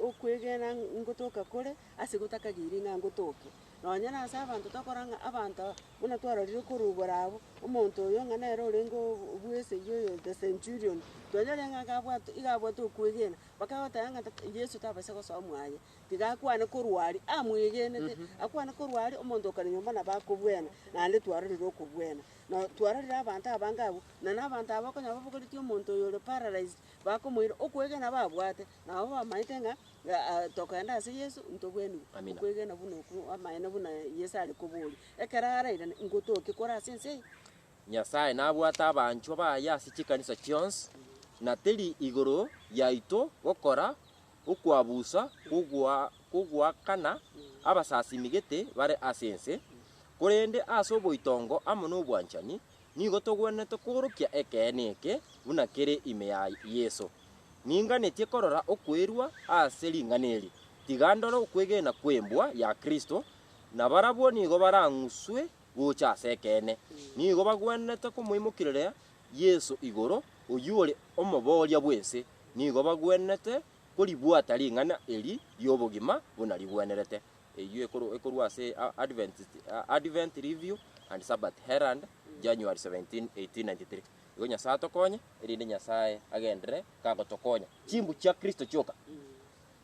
okwegena ngotoka kore ase gotakagiri nga ngotoke nonya na asa abantu tokoranga abantu buna twarorire kuruborabo omonto oyo nganero orengo bwese yoyo the centurion twanyarenga gabwato igabwato okwegena bakawatanga Yesu tabase gosomwaye tigakwane kurwari amwegenete akwane kurwari omonto okanyomba na bakobwena nande twarorire okobwena no twarorire abantu abangabo na nabantu abakonya bavugoritio omonto oyo paralyzed bakomoira okwegena babwate nabo bamaitenga tokaenda ase Yesu ntobwenu okwegena buno amaene buna Yesu ali kobori ekarara ira ngotoke kora sense Nyasaye nabwata abancho baya ase chikanisa chionse na teri igoro yaito gokora okwabusa kugwa kana abasasimigete bare asense kurende aso boitongo amono bwanchani nigo togwenete kurukia ekeneke buna kere ime ya Yesu ninganetie korora okwerwa ase ringaneri tigandoro okwegena kwembwa ya Kristo na barabwo nigo baranguswe gocha sekene nigo bagwenete kumuimukirere Yesu igoro oyure omoboria bwense nigo bagwenete kolibwata ringana eri yobogima buna libwenerete eyo ekorwa ase Advent Review and Sabbath Herald January 17 1893 igo Nyasaye tokonye erinde Nyasaye agendere kagotokonya chimbu cha Kristo choka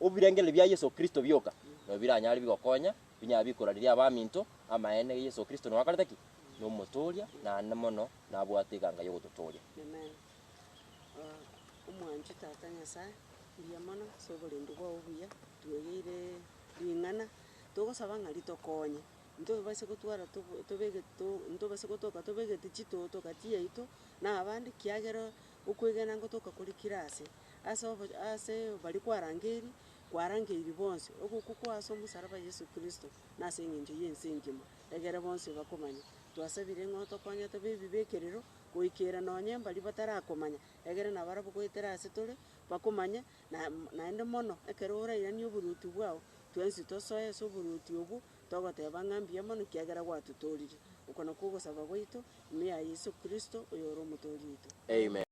obirengele bya Yesu Kristo byoka no biranyari bigokonya binyabikora abaminto amaene Yesu Kristo no wakaretaki no motoria na namono nabwatiganga yo gutotoria amen umwanji tata Nyasaye iyamana sobolindu bwa obuya tuyeire ringana togosaba ngari tokonye nto base gutwara nto base gotoka tobegete chito tokatia ito na abandi kiagero okwegena ngotoka kuri kirase ase bali kwarangeri bonse okukwaso musaraba Yesu Kristo nase nginjo yensengimo egere bonse bakomanya twasabire ngoto konya tobebibekerero goikera nonye mbali batarakomanya egere na barabo goitera ase tore bakomanya na ende mono ekero ora yani oburuti bwao twensi tosoye so buruti obu togoteba ngambia mono kiagera gwatutorire ukona kugosaba gwaito ime ya Yesu Kristo oyoro mutorito amen.